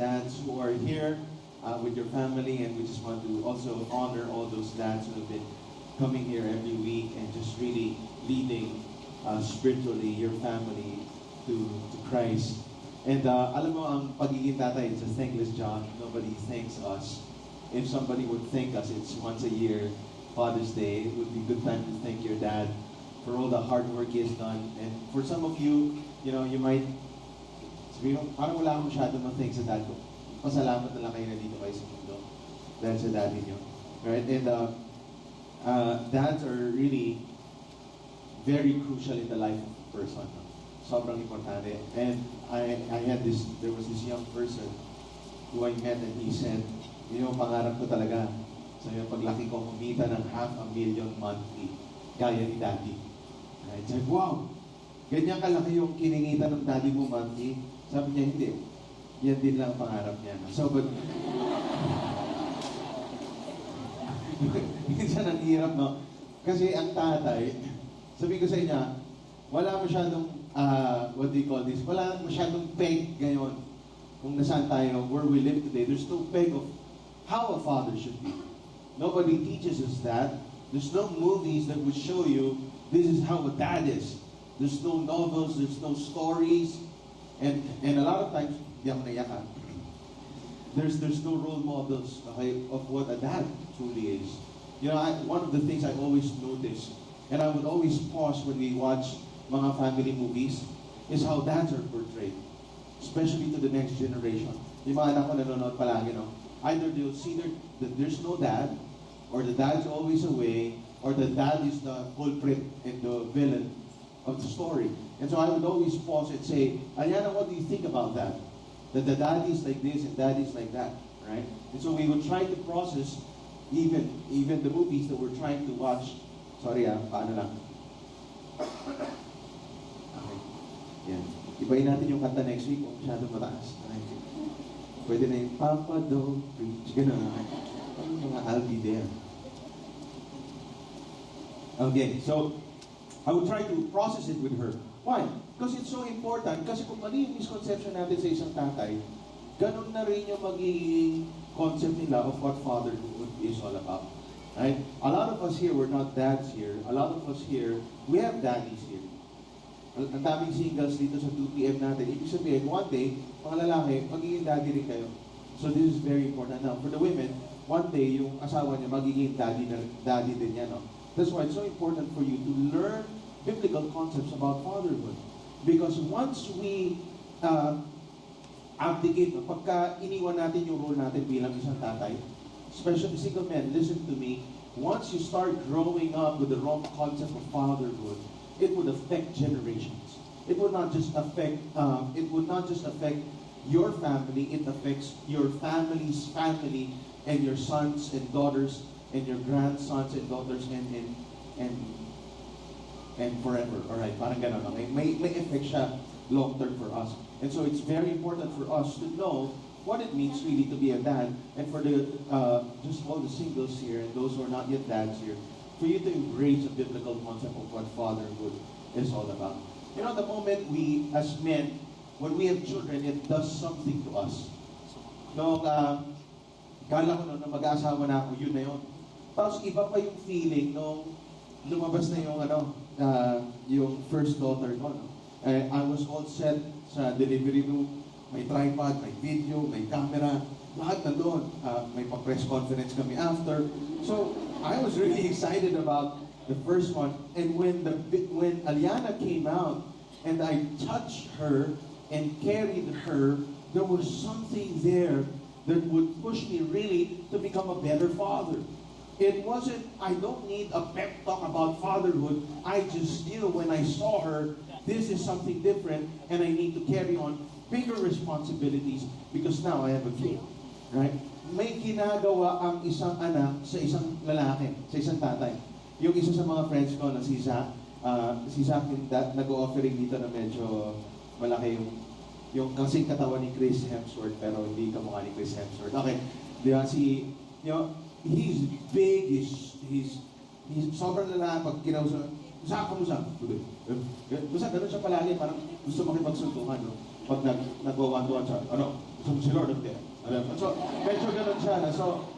dads who are here with your family, and we just want to also honor all those dads who have been coming here every week and just really leading spiritually your family to Christ. And alam mo, ang pagiging tatay, it's a thankless job. Nobody thanks us. If somebody would thank us, it's once a year, Father's Day. It would be a good time to thank your dad for all the hard work he has done. And for some of you, you know, you might sabi mo, parang wala akong masyado ma-thank sa dad ko. Pasalamat na lang kayo na dito kayo sa mundo dahil sa daddy nyo. Right? And dads are really very crucial in the life of a person. Sobrang importante. And there was this young person who I met, and he said, yun yung pangarap ko talaga. So yung paglaki ko, kumita ng $500,000 monthly, gaya ni daddy. Right? So, wow! Ganyan kalaki yung kiningita ng daddy mo monthly. Sabi niya, hindi. Yan din lang ang pangarap niya. So, but minsan ang hirap, no? Kasi ang tatay, sabi ko sa inyo, wala masyadong, what do you call this? Wala masyadong peg ngayon. Kung nasaan tayo, where we live today, there's no peg of how a father should be. Nobody teaches us that. There's no movies that would show you this is how a dad is. There's no novels, there's no stories. And a lot of times, di ako naiyak. There's no role models, okay, of what a dad truly is. You know, one of the things I always notice, and I would always pause when we watch mga family movies, is how dads are portrayed. Especially to the next generation. Yung mga anak ko nanonood palagi, no? Either they'll see that there's no dad, or the dad's always away, or the dad is the culprit and the villain of the story. And so I would always pause and say, Ariana, what do you think about that? That the daddy is like this and daddy is like that, right? And so we would try to process even the movies that we're trying to watch. Sorry paano lang. Okay. Yan. Ibayin natin yung kanta next week kung masyadong mataas. Okay. Pwede na yung Papa Don't Preach. Ganun. Mga I'll be there. Okay, so I would try to process it with her. Why? Because it's so important. Kasi kung ano yung misconception natin sa isang tatay, ganun na rin yung magiging concept nila of what fatherhood is all about. Right? A lot of us here, we're not dads here. A lot of us here, we have daddies here. Ang daming singles dito sa 2 p.m. natin. Ibig sabihin, one day, mga lalaki, magiging daddy rin kayo. So this is very important. Now, for the women, one day, yung asawa niya, magiging daddy din niya, no? That's why it's so important for you to learn biblical concepts about fatherhood. Because once we abdicate, pagka iniwan natin yung role natin bilang isang tatay, especially single men, listen to me, once you start growing up with the wrong concept of fatherhood, it would affect generations. It would not just affect your family, it affects your family's family and your sons and daughters and your grandsons and daughters and forever. All right, parang ganun. May effect siya long term for us. And so it's very important for us to know what it means really to be a dad, and for the just all the singles here and those who are not yet dads here, for you to embrace a biblical concept of what fatherhood is all about. You know, the moment we, as men, when we have children, it does something to us. No, kala ko na mag-aasawa na ako, yun na yun. Tapos iba pa yung feeling nung lumabas na yung yung first daughter ko. No? I was all set sa delivery room, may tripod, may video, may camera, lahat na doon. May pa-press conference kami after. So, I was really excited about the first one. And when Aliana came out, and I touched her and carried her, there was something there that would push me really to become a better father. It wasn't, I don't need a pep talk about fatherhood. I just knew when I saw her, this is something different, and I need to carry on bigger responsibilities because now I have a kid. Right? May ginagawa ang isang anak sa isang lalaki, sa isang tatay. Yung isa sa mga friends ko na si Zach nag-o-offering dito na medyo malaki yung kasing katawan ni Chris Hemsworth, pero hindi kamukha ni Chris Hemsworth. Okay, di ba he's big, he's sobrang lalaki pag kinausap. Saan ka mo siya? Basta ganun siya palagi, parang gusto makipagsuntukan, no? Pag nagwa-one-to-one siya, ano, gusto mo si Lord of there. So, medyo ganun siya. So,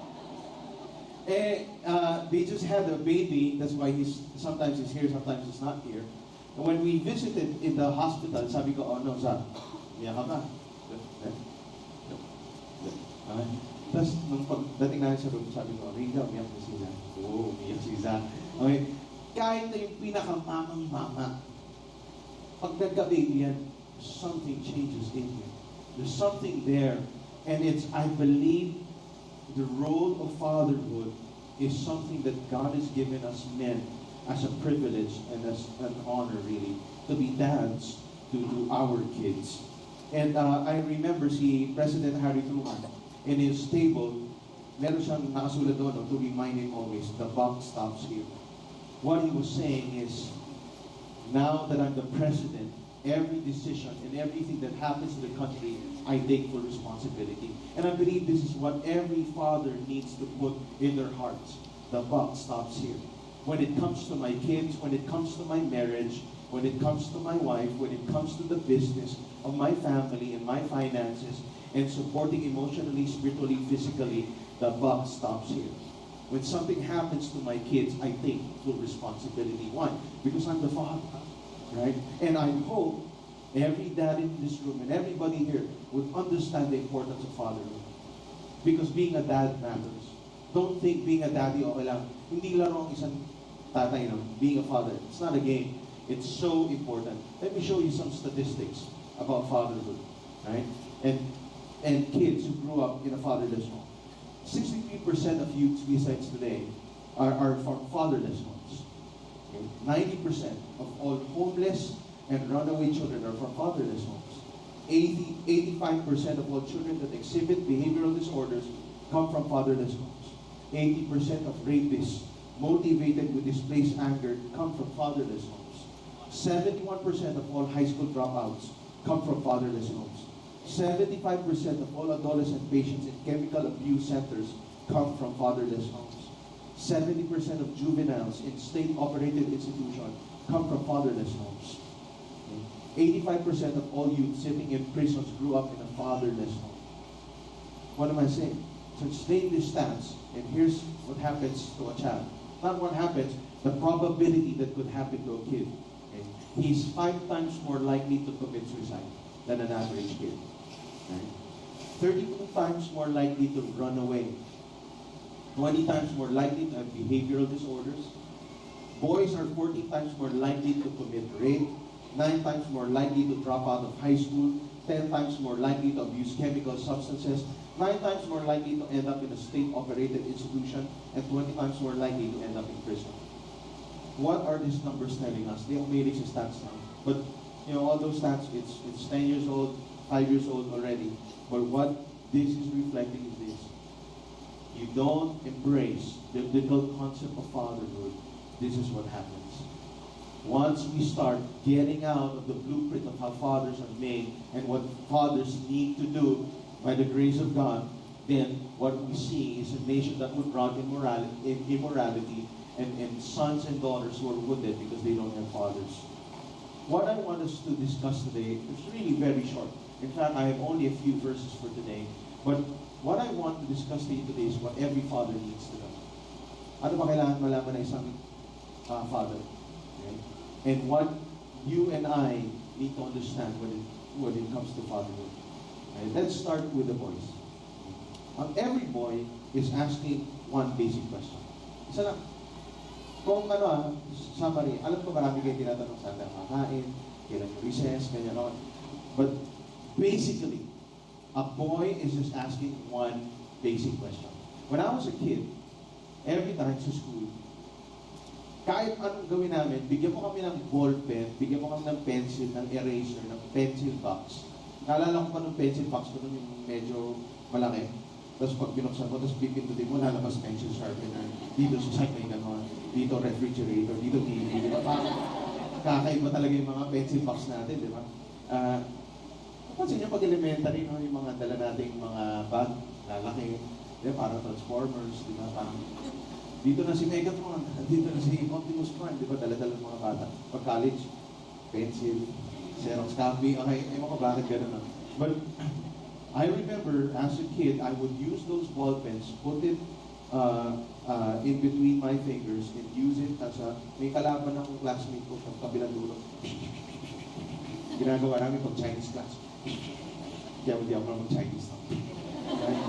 they just had a baby, that's why sometimes he's here, sometimes he's not here. And when we visited in the hospital, sabi ko, oh no, Zach, umiyak ka ba? Tapos, nung pagdating namin sa room, sabi ko, Rita, umiyak na si Zach. Oo, umiyak si Zach. Okay, kahit na yung pinakamamang mama, pag nagka-baby yan, something changes in you. There's something there. And I believe, the role of fatherhood is something that God has given us men as a privilege and as an honor, really, to be dads to our kids. And I remember si President Harry Truman, in his table, meron siyang nakasulat doon to remind him always, the buck stops here. What he was saying is, now that I'm the president, every decision and everything that happens in the country, I take full responsibility. And I believe this is what every father needs to put in their hearts. The buck stops here. When it comes to my kids, when it comes to my marriage, when it comes to my wife, when it comes to the business of my family and my finances, and supporting emotionally, spiritually, physically, the buck stops here. When something happens to my kids, I take full responsibility. Why? Because I'm the father. Right? And I hope every dad in this room and everybody here would understand the importance of fatherhood. Because being a dad matters. Don't think being a daddy, okay lang. Hindi laro ang isang tatay, no? Being a father. It's not a game. It's so important. Let me show you some statistics about fatherhood. Right? And kids who grew up in a fatherless home. 63% of youth suicides today are from fatherless homes. 90% of all homeless and runaway children are from fatherless homes. 85% of all children that exhibit behavioral disorders come from fatherless homes. 80% of rapists motivated with displaced anger come from fatherless homes. 71% of all high school dropouts come from fatherless homes. 75% of all adolescent patients in chemical abuse centers come from fatherless homes. 70% of juveniles in state-operated institutions come from fatherless homes. 85% of all youth sitting in prisons grew up in a fatherless home. What am I saying? So state this stats, and here's what happens to a child. Not what happens, the probability that could happen to a kid. Okay? He's 5 times more likely to commit suicide than an average kid. Right? 32 times more likely to run away. 20 times more likely to have behavioral disorders. Boys are 40 times more likely to commit rape, 9 times more likely to drop out of high school, 10 times more likely to abuse chemical substances, 9 times more likely to end up in a state-operated institution, and 20 times more likely to end up in prison. What are these numbers telling us? They only reach stats now. But, all those stats, it's 10 years old, 5 years old already. But what this is reflecting is this. You don't embrace the biblical concept of fatherhood, this is what happens. Once we start getting out of the blueprint of how fathers are made and what fathers need to do by the grace of God, then what we see is a nation that would rot in immorality and sons and daughters who are wounded because they don't have fathers. What I want us to discuss today is really very short. In fact, I have only a few verses for today. But what I want to discuss to you today is what every father needs to know. Ano ba kailangan malaman ng isang father? Okay? And what you and I need to understand when it comes to fatherhood. Okay? Let's start with the boys. Every boy is asking one basic question. Isa lang. Kung summary, alam ko marami kayo tinatanong saan na kakain, kailan yung recess, ganyan on. But basically, a boy is just asking one basic question. When I was a kid, every time sa school, kahit anong gawin namin, bigyan mo kami ng ball pen, bigyan mo kami ng pencil, ng eraser, ng pencil box. Naalala ko pa ng pencil box ko yung medyo malaki. Tapos pag binuksan mo, tapos pipindutin mo, lalabas pencil sharpener. Dito sa side may ganon. Dito refrigerator, dito TV. Di ba? Kakaiba talaga yung mga pencil box natin, di ba? Napansin niyo pag elementary, no, yung mga dala nating mga bag, lalaki, di ba? Parang Transformers, di ba? Parang dito na si Megatron, dito na si Optimus Prime, di ba? Dala-dala ng mga bata. Pag college, pencil, Xerox copy. Okay, ewan ko bakit ganun. But I remember as a kid, I would use those ball pens, put it in between my fingers, and use it as a, may kalaban akong classmate ko sa kabilang dulo. Ginagawa namin pag Chinese class. Kaya hindi ako naman Chinese stuff. Right?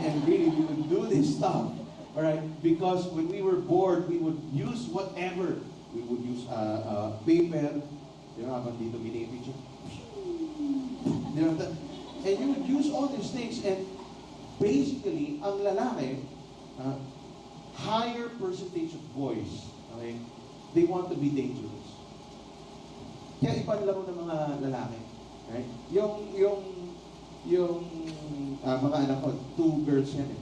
And really, we would do this stuff. Alright? Because when we were bored, we would use whatever. We would use paper. You know, habang dito binipicture. You know, and you would use all these things, and basically, ang lalaki, higher percentage of boys, okay, they want to be dangerous. Kaya iba laro ng mga lalaki, right? Yung mga anak ko, 2 girls yan eh.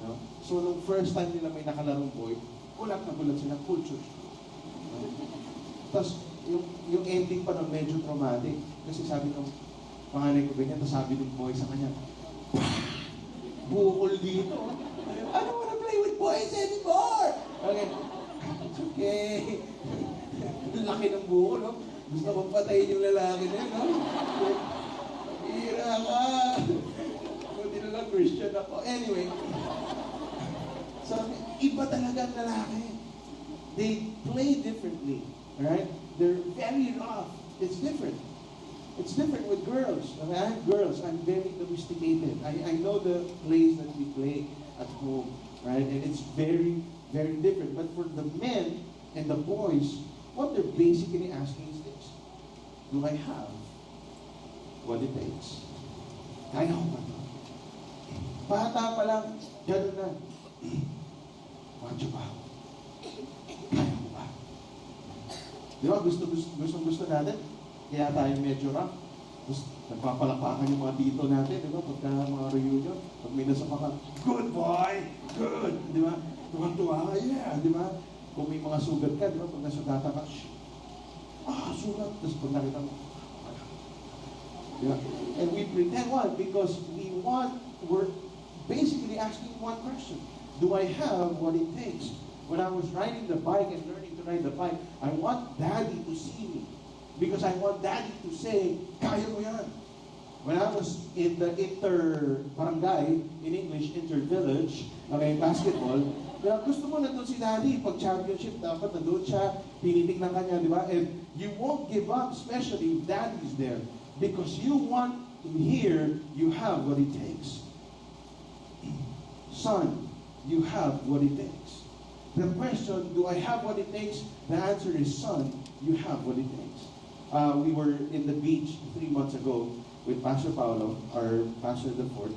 No? So, nung first time nila may nakalarong boy, gulat na gulat sila, culture. Tapos, yung ending pa nun medyo traumatic. Kasi sabi ng panganay ko ganyan, tapos sabi ng boy sa kanya, bukol dito. I don't wanna play with boys anymore! Okay. It's okay. Laki ng bukol, no? Gusto kong patayin yung lalaki na yun, no? Hira ka! Buti na lang Christian ako. Anyway. So, iba talaga ang lalaki. They play differently. Right? They're very rough. It's different. It's different with girls. I mean, I have girls. I'm very domesticated. I know the plays that we play at home, right? And it's very, very different. But for the men and the boys, what they're basically asking is this: do I have what it takes? Kaya ko ba? Bata pa lang, gano'n na. Macho pa ako. Kaya ko ba? Di ba, gusto natin, kaya tayo medyo rough. Tapos, nagpapalakpakan yung mga tito natin, di ba, pagka mga reunion, pag may nasapakan, good boy, good, di ba, tuwa-tuwa ka, yeah, di ba, kung may mga sugat ka, di ba, pag nasugatan ka, sugat, tapos pag nakita mo, di ba, and we pretend why? Because we're basically asking one question: do I have what it takes? When I was riding the bike and learning to ride the bike, I want Daddy to see me. Because I want Daddy to say, kaya mo yan. When I was in the inter-barangay, in English, inter-village, okay, basketball, gusto mo na doon si Daddy. Pag championship, dapat na doon siya, tinitignan ka niya, di ba? And you won't give up, especially if Daddy's there. Because you want to hear, you have what it takes. Son, you have what it takes. The question, do I have what it takes? The answer is, son, you have what it takes. We were in the beach 3 months ago with Pastor Paolo, our pastor the fourth.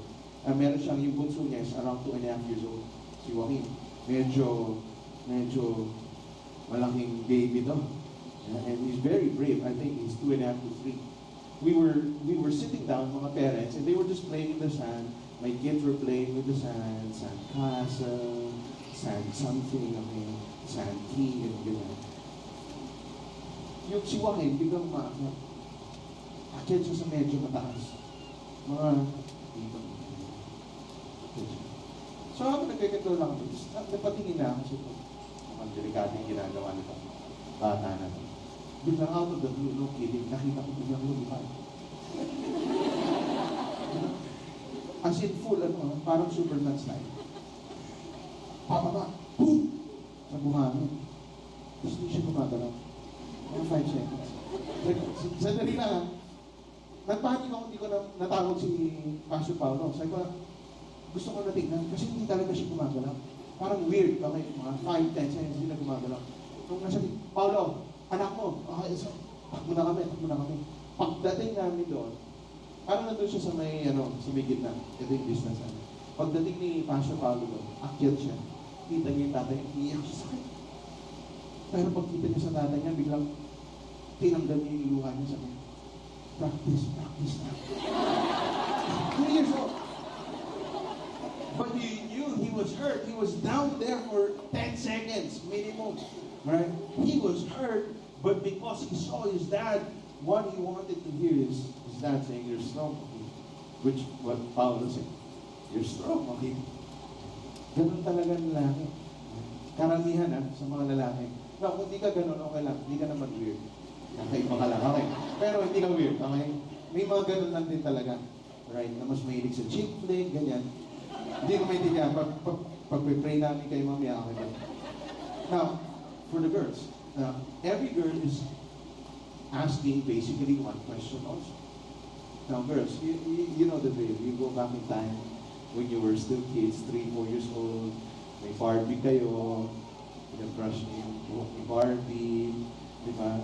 Meron siyang yung bunso niya is around 2.5 years old. Si Joaquin. Medyo malaking baby to. And he's very brave. I think he's 2.5 to 3. We were sitting down, mga parents, and they were just playing in the sand. My kids were playing with the sand castle, sand something, okay, sand tea, and gano'n. Yung si Joaquin, biglang maakyat. Akyat siya sa medyo mataas. Mga dito. So ako nagkakito lang ako. Napatingin na ako sa ito. Mukhang delikado yung ginagawa nito. Bata na ito. Biglang out of the blue, no kidding, nakita ko biglang lumipad. As in full, parang Superman style. Pababa, boom! Sa buhangin. Tapos hindi siya gumagalaw. Mga 5 seconds. Sandali na lang. Nagpanik ako, hindi ko natawag si Pastor Paolo. Sabi ko, gusto ko natignan kasi hindi talaga siya gumagalaw. Parang weird. Okay, mga 5-10 seconds hindi na gumagalaw. Nung nasabi, Paolo, anak mo. Okay, so, takbo na kami. Pagdating namin doon, parang nandun siya sa may gitna. Ito yung business namin. Pagdating ni Pastor Paolo doon, akyat siya. Kita niya yung tatay, iiyak siya sa kanya. Pero pagkita niya sa tatay niya, biglang tinanggal niya yung luha niya sa kanya. Practice na. 2 years old. But he knew he was hurt. He was down there for 10 seconds minimum. Right? He was hurt, but because he saw his dad, what he wanted to hear is his dad saying, "You're strong, okay?" Which what Paolo said, "You're strong, okay?" Ganun talaga ng lalaki. Karamihan sa mga lalaki. No, kung di ka ganun, okay lang. Di ka naman weird. Kakaiba ka lang, okay. Pero hindi ka weird, okay? May mga ganun lang din talaga. Right? Na mas mahilig sa chick flick, ganyan. Hindi ko maintindihan. Pag-pray namin kay mamaya, okay ba? Now, for the girls, every girl is asking basically one question also. Now, girls, you know the drill. You go back in time when you were still kids, 3, 4 years old, may Barbie kayo, crush niyo yung Barbie, di ba?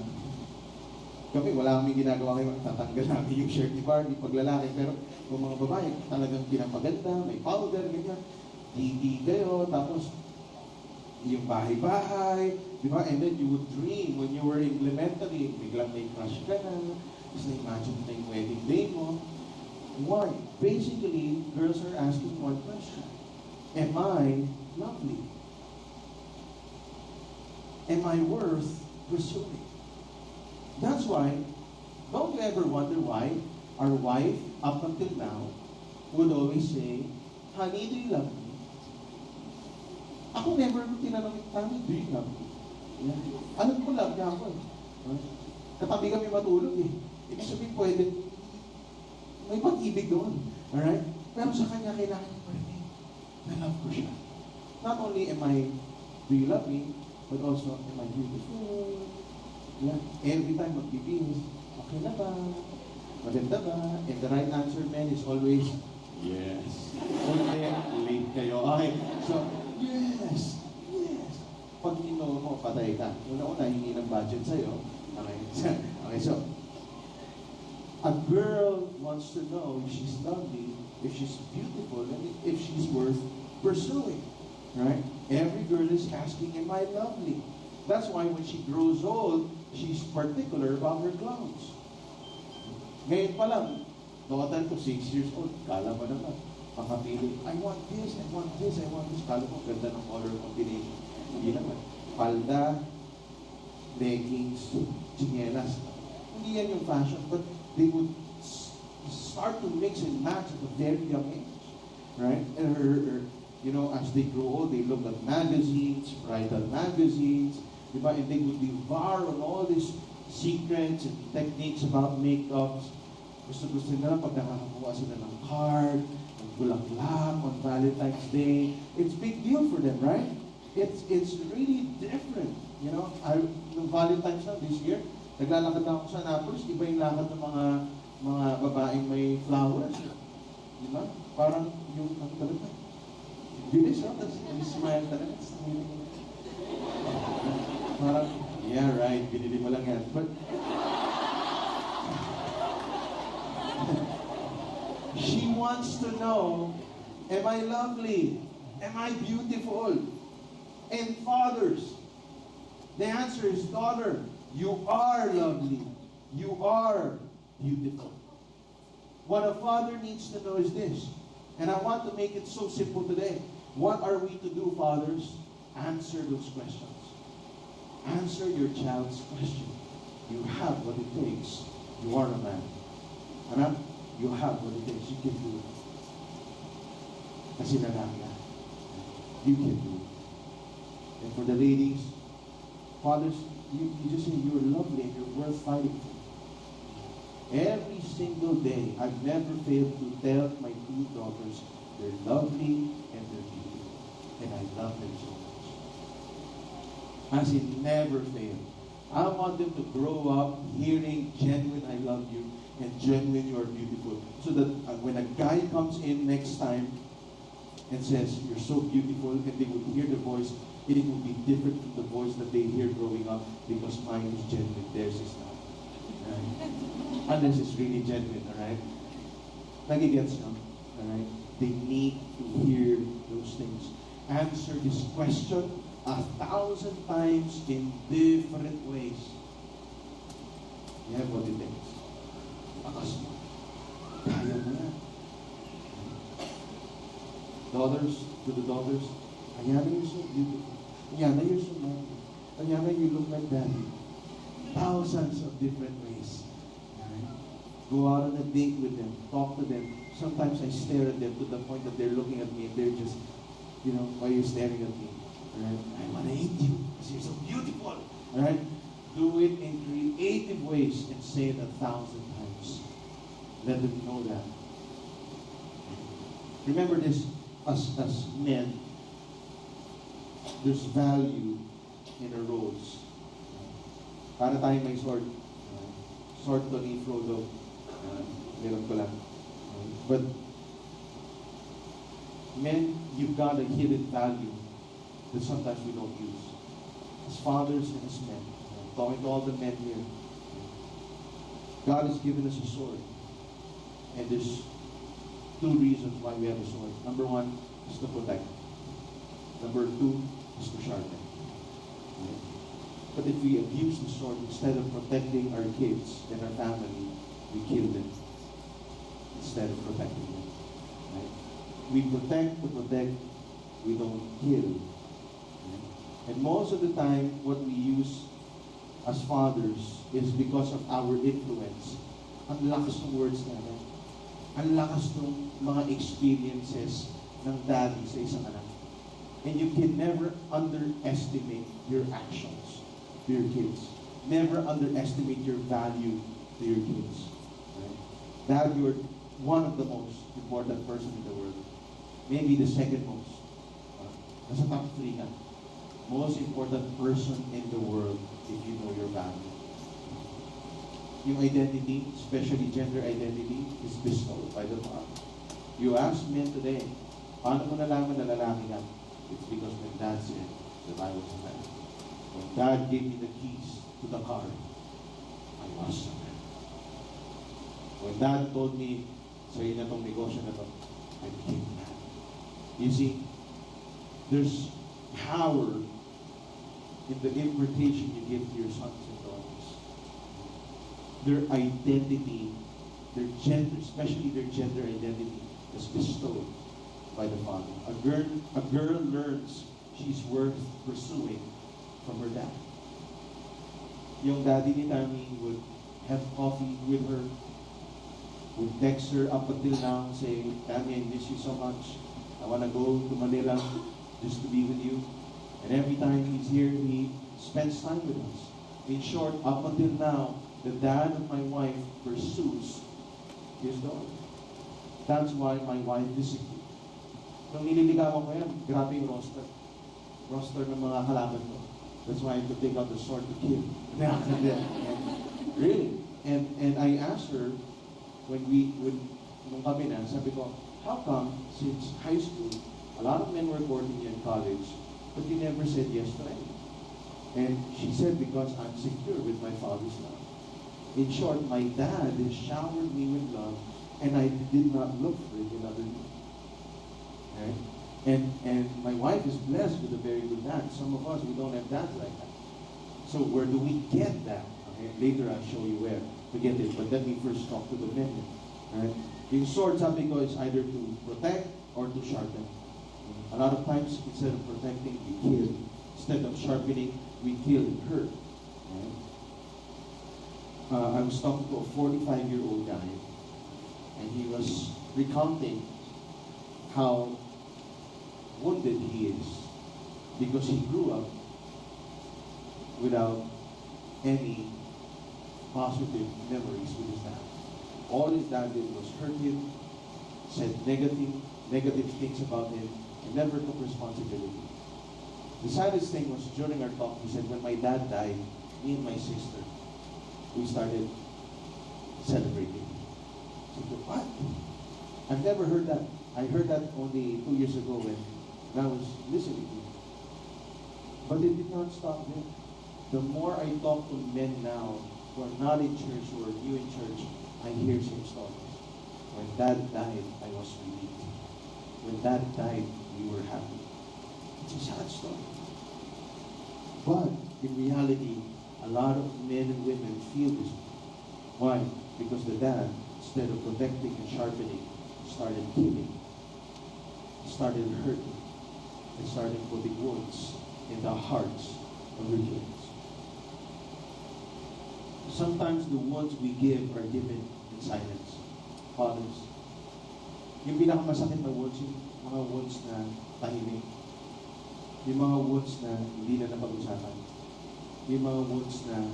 Kami, wala kami ginagawa kayo, tatanggal namin yung shirt ni Barbie pag lalaki, pero kung mga babae, talagang pinapaganda, may powder, ganyan, titi kayo, tapos yung bahay-bahay, di ba? And then you would dream when you were in elementary, biglang may crush ka na, tapos na-imagine na yung wedding day mo. Why? Basically, girls are asking one question. Am I lovely? Am I worth pursuing? That's why, don't you ever wonder why our wife, up until now, would always say, honey, do you love me? Ako never ko tinanong yung honey, do you love me? Yeah. Alam ko, love niya ako eh. Katabi kami matulog eh. Ibig sabihin pwede, may pag-ibig doon. Alright? Pero sa kanya, kailangan niya marinig na love ko siya. Not only am I, do you love me, but also, am I beautiful? Yeah. Every time magbibihis, okay na ba? Maganda ba? And the right answer, man, is always, yes. Hindi, late kayo. Okay. So, yes. Yes. Pag ino mo, patay ka. Una-una, hingi ng budget sa'yo. Okay. Okay, so, a girl wants to know if she's lovely, if she's beautiful, and if she's worth pursuing. Right? Every girl is asking, am I lovely? That's why when she grows old, she's particular about her clothes. Ngayon pa lang, daughter ko, 6 years old, kala mo naman, makapili, I want this, I want this, I want this. Kala mo, ganda ng color combination. Hindi naman. Palda, leggings, chinelas. Hindi yan yung fashion, but they would start to mix and match at a very young age. Right? And her you know, as they grow old, they look at magazines, bridal magazines, diba? And they would devour on all these secrets and techniques about makeup. Gusto nila pag nakakakuha sila ng card, ng bulaklak, on Valentine's Day. It's big deal for them, right? It's really different. You know, nung Valentine's na this year, naglalakad ako sa Naples, iba yung lakad ng mga babaeng may flowers. Diba? Parang yung, ang talaga, bilis, no? Tapos, smile talaga. Parang, yeah, right, binili mo lang yan. But, she wants to know, am I lovely? Am I beautiful? And fathers, the answer is, daughter, you are lovely. You are beautiful. What a father needs to know is this, and I want to make it so simple today. What are we to do, fathers? Answer those questions. Answer your child's question. You have what it takes. You are a man. Anak, you have what it takes. You can do it. Kasi lalaki ka. You can do it. And for the ladies, fathers, you just say you're lovely and you're worth fighting for. Every single day, I've never failed to tell my 2 daughters, they're lovely and they're beautiful. And I love them so much. As in, never fail. I want them to grow up hearing genuine I love you and genuine you are beautiful. So that when a guy comes in next time and says, you're so beautiful, and they would hear the voice, it will be different from the voice that they hear growing up because mine is genuine, theirs is not. Right? Unless it's really genuine, alright? Nagigets nyo? Alright? They need to hear those things. Answer this question 1,000 times in different ways. You have what it takes. Akas mo. Kaya mo na. Daughters, to the daughters, Ayana, you're so beautiful. Ayana, you're so lovely. Ayana, you look like daddy. Thousands of different ways. Right? Go out on a date with them. Talk to them. Sometimes I stare at them to the point that they're looking at me and they're just, you know, why are you staring at me? Right? I want to eat you because you're so beautiful. Right? Do it in creative ways and say it 1,000 times. Let them know that. Remember this, as men, there's value in our roles. Para tayo may sword. Sword to ni Frodo. Meron ko lang. But men, you've got a hidden value that sometimes we don't use. As fathers and as men. I'm talking to all the men here. God has given us a sword. And there's two reasons why we have a sword. Number one is to protect. Number two is to sharpen. Right? But if we abuse the sword, instead of protecting our kids and our family, we kill them instead of protecting them. Right? We protect to protect, we don't kill. Right? And most of the time, what we use as fathers is because of our influence. Ang lakas ng words natin. Ang lakas ng mga experiences ng daddy sa isang anak. And you can never underestimate your actions to your kids. Never underestimate your value to your kids. Right? Dad, you're one of the most important person in the world. Maybe the second most. Nasa top 3 ka. Most important person in the world if you know your value. Yung identity, especially gender identity, is bestowed by the Father. You ask men today, paano mo nalaman na lalaki ka? It's because when Dad said that I was a man. When Dad gave me the keys to the car, I was a man. When Dad told me, sa'yo na tong negosyo na to, I became a man. You see, there's power in the impartation you give to your sons and daughters. Their identity, their gender, especially their gender identity, is bestowed by the Father. A girl learns she's worth pursuing from her dad. Yung daddy ni Tammy would have coffee with her, would text her up until now saying, Tammy, I miss you so much. I want to go to Manila just to be with you. And every time he's here, he spends time with us. In short, up until now, the dad of my wife pursues his daughter. That's why my wife is secure. Nung nililigawan ko yan, grabe yung roster. Roster ng mga kalaban ko. That's why I had to take out the sword to kill. Really. And I asked her, nung kami na, sabi ko, how come, since high school, a lot of men were courting you in college, but you never said yes to any? And she said, because I'm secure with my father's love. In short, my dad has showered me with love, and I did not look for it in other men. Right? And my wife is blessed with a very good dad. Some of us, we don't have dads like that. So where do we get that? Okay? Later I'll show you where to get it. But let me first talk to the men. Right? Yung sword, sabi ko, is either to protect or to sharpen. A lot of times, instead of protecting, we kill. Instead of sharpening, we kill and hurt. Right? I was talking to a 45-year-old guy, and he was recounting how wounded he is because he grew up without any positive memories with his dad. All his dad did was hurt him, said negative things about him, and never took responsibility. The saddest thing was during our talk, he said, when my dad died, me and my sister, we started celebrating. I said, what? I've never heard that. I heard that only 2 years ago when I was listening to it. But it did not stop there. The more I talk to men now who are not in church, who are new in church, I hear same stories. When Dad died, I was relieved. When Dad died, we were happy. It's a sad story. But in reality, a lot of men and women feel this way. Why? Because the dad, instead of protecting and sharpening, started killing, started hurting, and started putting wounds in the hearts of the kids. Sometimes the wounds we give are given in silence. Fathers, yung pinakamasakit na wounds, yung mga wounds na tahimik, yung mga wounds na hindi na napag-usapan. yung mga wounds na,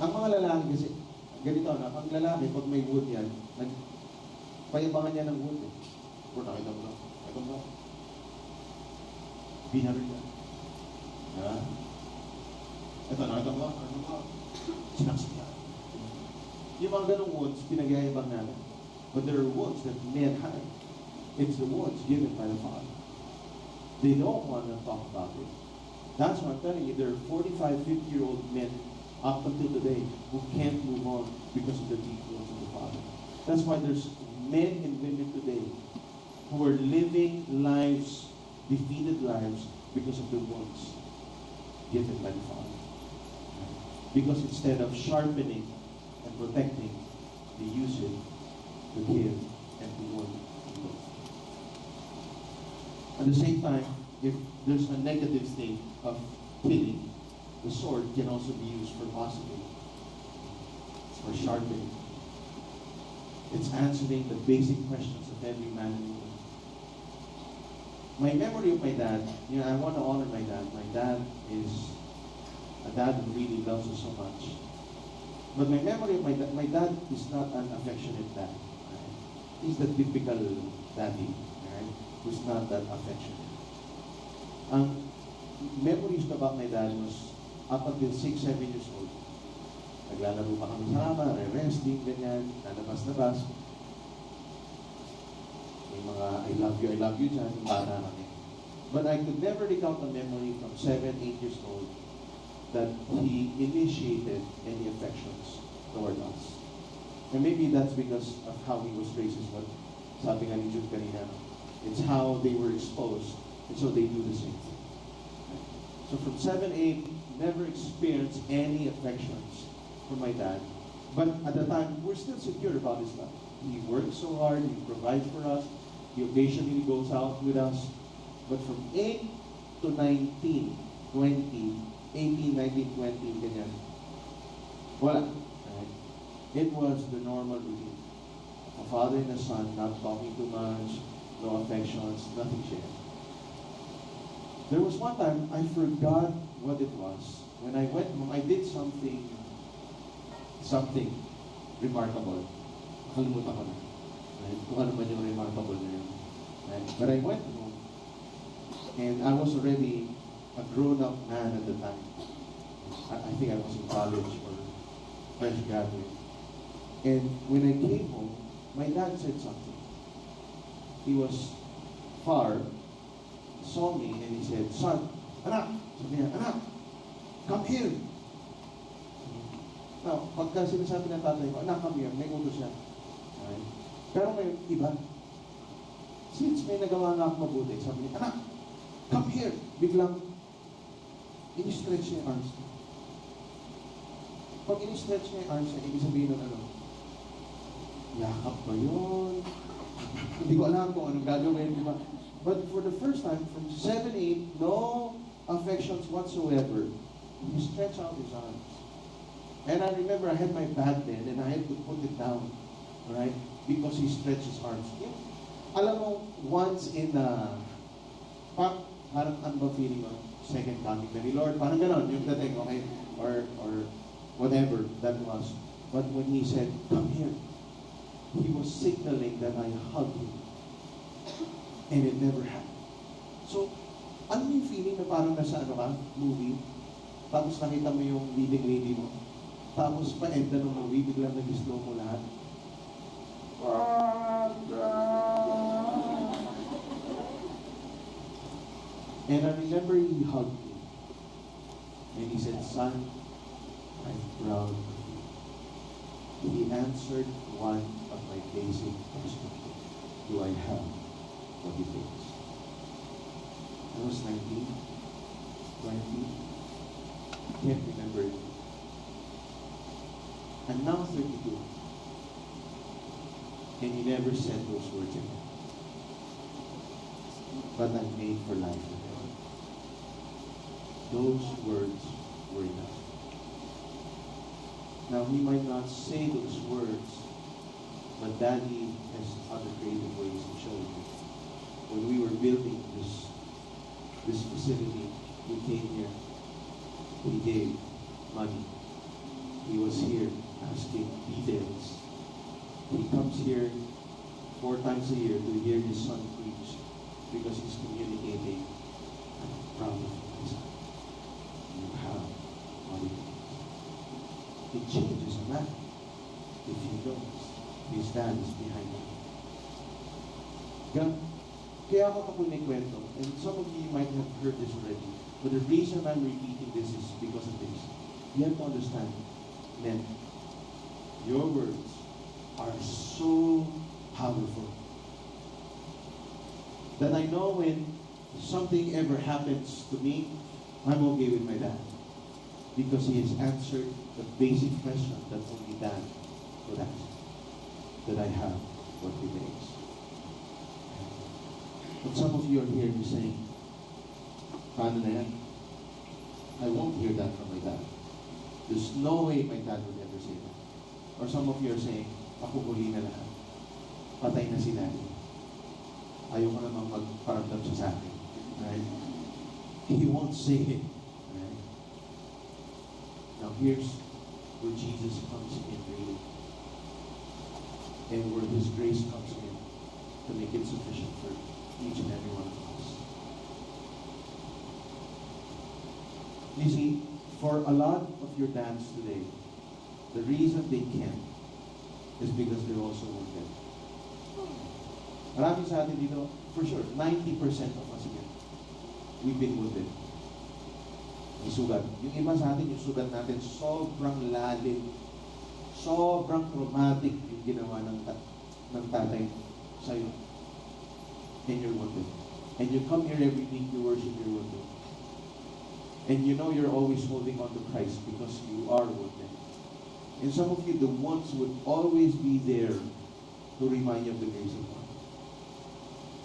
ang mga lalaki kasi, ganito na, ang lalaki, pag may wound yan, payabangan niya ng wound eh. Pero nakita mo na, binaril yan. Ha? Ito, nakita mo na, sinaksak yan. Yung mga ganong wounds, pinagyayabang natin. But there are wounds that men hide. It's the wounds given by the Father. They don't want to talk about it. That's why I'm telling you, there are 45, 50-year-old men up until today who can't move on because of the deep wounds of the Father. That's why there's men and women today who are living lives, defeated lives, because of the wounds given by the Father. Because instead of sharpening and protecting, they use it to kill and to wound people. At the same time, if there's a negative thing of killing, the sword can also be used for possibly for sharpening. It's answering the basic questions of every man and woman. My memory of my dad, I want to honor my dad. My dad is a dad who really loves us so much. But my memory of my dad is not an affectionate dad. Right? He's the typical daddy, right? Who's not that affectionate. Memories ko about my dad was up until 6, 7 years old. Naglalaro pa kami sa kama, re-wrestling, ganyan, lalabas-labas. May mga I love you dyan, yung bata kami. But I could never recount a memory from 7, 8 years old that he initiated any affections toward us. And maybe that's because of how he was raised as well. Sabi nga ni Jude kanina, it's how they were exposed, and so they do the same thing. So from 7, 8, never experienced any affections from my dad. But at the time, we're still secure about his life. He works so hard, he provides for us, he occasionally goes out with us. But from 8 to 19, 20, 18, 19, 20, ganyan, wala. Right? It was the normal routine. A father and a son, not talking too much, no affections, nothing shared. There was one time, I forgot what it was. When I went home, I did something remarkable. Nakalimutan ko na. Right? Kung ano man yung remarkable na yun. Right? But I went home, and I was already a grown-up man at the time. I think I was in college or fresh graduate. And when I came home, my dad said something. He was far, saw me, and he said, "Son, anak," sabi niya, "Anak, come here." Now, pagka sinasabi ng tatay ko, "Anak, come here," may utos siya. Right? Pero may iba. Since may nagawa nga ako mabuti, sabi niya, "Anak, come here." Biglang, in-stretch niya yung arms niya. Pag in-stretch niya yung arms niya, ibig sabihin ng ano, yakap ba yun? Hindi ko alam kung anong gagawin, di ba? But for the first time, from 7, 8, no affections whatsoever, he stretched out his arms. And I remember I had my bag then, and I had to put it down, right? Because he stretched his arms. Alam mo, once in parang ano ba feeling mo? Second coming na ni Lord. Parang gano'n, yung dating, okay? Or whatever that was. But when he said, "Come here," he was signaling that I hugged him. And it never happened. So, ano yung feeling na parang nasa movie, tapos nakita mo yung leading lady mo, tapos pa-end na ng movie, biglang nag-slow mo lahat. And I remember he hugged me. And he said, "Son, I'm proud of you." He answered one of my basic questions. Do I have what it takes? I was 19, 20, can't remember it. I'm now 32. And he never said those words again. But I'm made for life with him. Those words were enough. Now, he might not say those words, but Daddy has other creative ways of showing it. When we were building this facility, we came here. He gave money. He was here asking details. He comes here 4 times a year to hear his son preach because he's communicating, I'm proud of you, my son. You have what it takes. It changes a man if he knows his dad is behind him. Kaya ako ito kunikwento, and some of you might have heard this already, but the reason I'm repeating this is because of this. You have to understand, men, your words are so powerful that I know when something ever happens to me, I'm okay with my dad because he has answered the basic question that only dad would ask, that I have what he makes. But some of you are here, you're saying, paano na yan? I won't hear that from my dad. There's no way my dad would ever say that. Or some of you are saying, ako huli na lahat. Patay na si daddy. Ayoko namang magparamdam siya sa akin. Right? He won't say it. Right? Now here's where Jesus comes in really. And where His grace comes in to make it sufficient for each and every one of us. You see, for a lot of your dads today, the reason they can't is because they're also wounded. Marami sa atin dito, for sure, 90% of us again, we've been wounded. May sugat. Yung iba sa atin, yung sugat natin, sobrang lalim, sobrang traumatic yung ginawa ng tatay sa'yo. And you're wounded. And you come here every week, you worship, you're wounded. And you know you're always holding on to Christ because you are wounded. And some of you, the ones would always be there to remind you of the grace of God.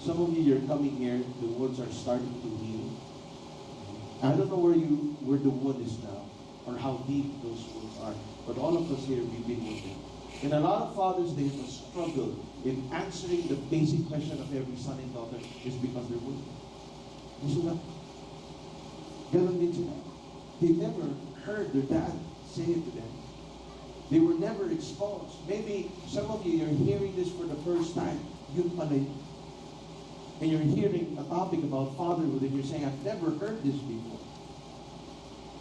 Some of you, you're coming here, the wounds are starting to heal. I don't know where the wound is now, or how deep those wounds are, but all of us here, we've been wounded. And a lot of fathers, they have a struggle in answering the basic question of every son and daughter is because they're wounded. You that? Ganon din sila. They never heard their dad say it to them. They were never exposed. Maybe some of you are hearing this for the first time. Yun pala yun. And you're hearing a topic about fatherhood and you're saying, I've never heard this before.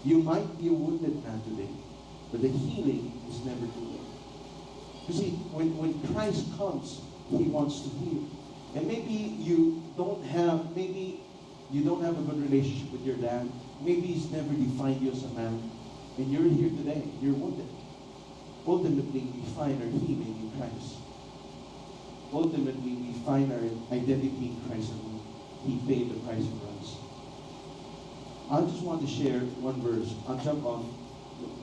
You might be a wounded man today, but the healing is never too late. You see, when Christ comes, He wants to heal. And maybe you don't have a good relationship with your dad. Maybe he's never defined you as a man. And you're here today, you're wounded. Ultimately, we find our healing in Christ. Ultimately, we find our identity in Christ and He paid the price for us. I just want to share one verse. I'll jump on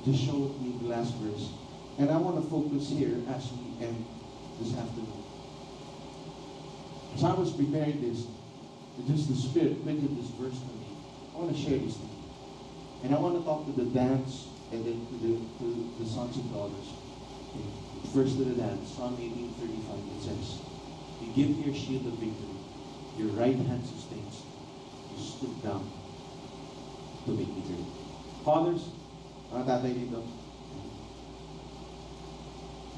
to show me the last verse. And I want to focus here as we end this afternoon. As I was preparing this, just the Spirit quickened this verse to me. I want to share this with you. And I want to talk to the dads and then to the sons and daughters. Okay. First to the dads, Psalm 18:35, it says, You give me your shield of victory, your right hand sustains, you stoop down to make me great. Fathers, mga tatay dito,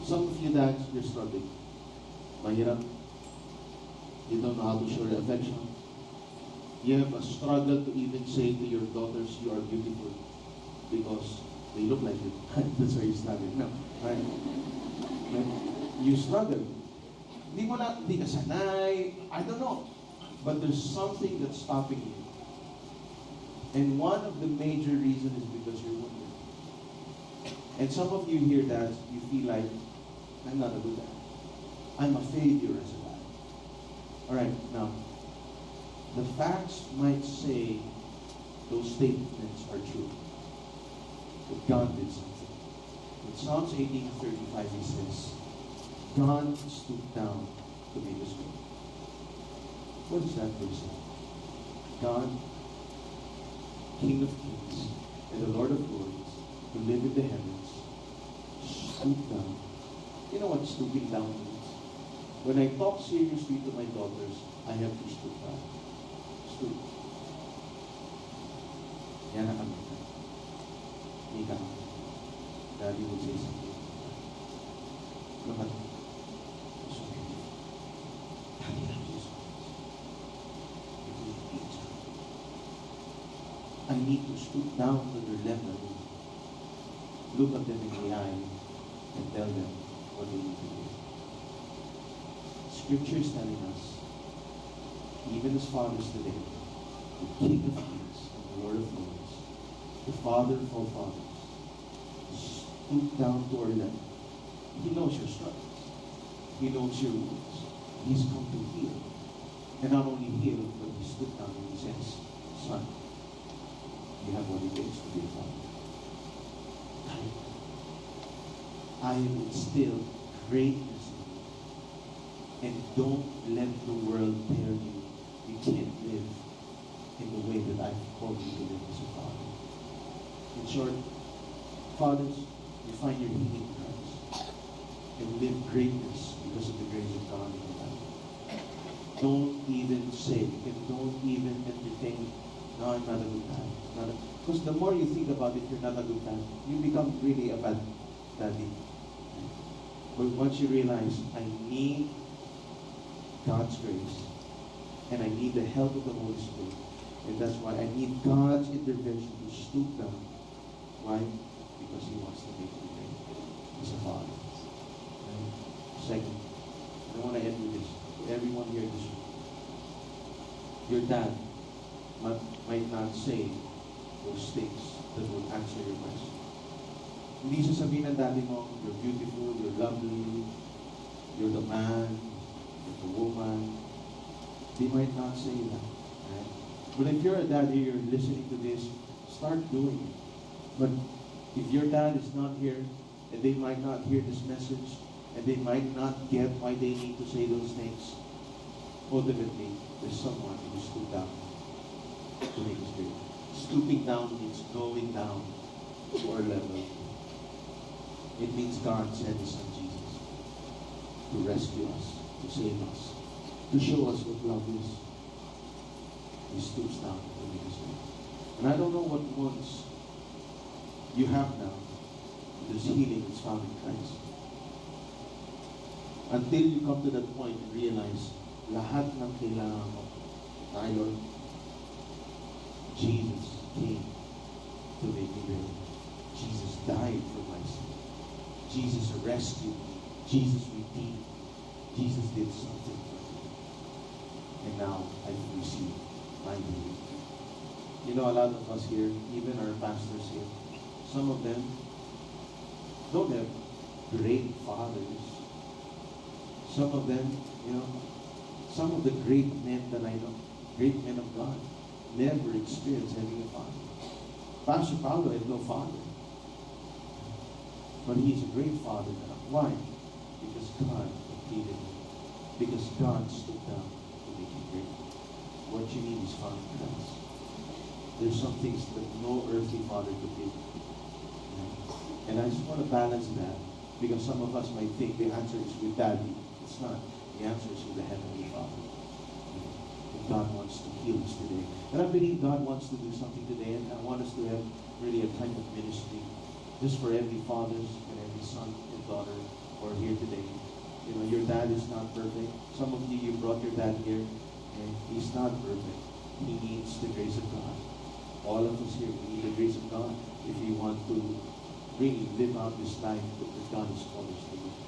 some of you dads, you're struggling. Mahirap. You don't know how to show your affection. You have a struggle to even say to your daughters, you are beautiful because they look like you. That's why you struggle. No. Right? You struggle. Hindi ka sanay. I don't know. But there's something that's stopping you. And one of the major reasons is because you're wounded. And some of you hear that, you feel like, I'm not a good dad. I'm a failure as a dad. Alright, now, the facts might say those statements are true. But God did something. In Psalms 18:35 He says, God stooped down to make us great. What does that verse say? God, King of kings and the Lord of lords, who live in the heavens, stooped down. You know what stooping down means? When I talk seriously to my daughters, I have to stoop down. Stoop. Yan ang kami. I need to stoop down to their level, look at them in the eye, and tell them what they need to do. Scripture is telling us, even as fathers today, the King of Kings and the Lord of Lords, the Father of all fathers, stoop down to our level. He knows your struggles. He knows your wounds. He's come to heal. And not only heal, but he stooped down and he says, son, you have what it takes to be a father. I will instill greatness in you. And don't let the world tell you you can't live in the way that I've called you to live as a father. In short, fathers, you find your healing in Christ and live greatness because of the grace of God in your life. Don't even say and don't even entertain, no, I'm not a good dad. Because the more you think about it, you're not a good dad, you become really a bad daddy. But once you realize, I need God's grace and I need the help of the Holy Spirit, and that's why I need God's intervention to stoop down. Why? Because He wants to make me great as a father. Right? Second, I want to end with this. To everyone here in this room, your dad might not say those things that will answer your question. Hindi sasabihin ng daddy mo, you're beautiful, you're lovely, you're the man, you're the woman. They might not say that. Right? But if you're a dad here, you're listening to this, start doing it. But if your dad is not here, and they might not hear this message, and they might not get why they need to say those things, ultimately, there's someone who stooped down to make us great. Stooping down means going down to our level. It means God sent His Son Jesus to rescue us, to save us, to show us what love is. He stoops down to make us great. And I don't know what wounds you have now. There's healing that's found in Christ. Until you come to that point and realize, lahat ng kailangan mo tayo, Jesus came to make me great. Jesus died for my sin. Jesus rescued me. Jesus redeemed me. Jesus did something for me. And now I can receive my healing. You know, a lot of us here, even our pastors here, some of them don't have great fathers. Some of them, you know, some of the great men that I know, great men of God, never experienced having a father. Pastor Paulo had no father. But he's a great father now. Why? Because God completed him. Because God stooped down to make you great. What you need is found in Christ. There's some things that no earthly father could do. And I just want to balance that, because some of us might think the answer is with daddy. It's not. The answer is with the Heavenly Father. And God wants to heal us today. And I believe God wants to do something today, and I want us to have really a kind of ministry just for every father and every son and daughter who are here today. You know, your dad is not perfect. Some of you brought your dad here, and he's not perfect. He needs the grace of God. All of us here, we need the grace of God if we want to really live out this life that God has called us to live.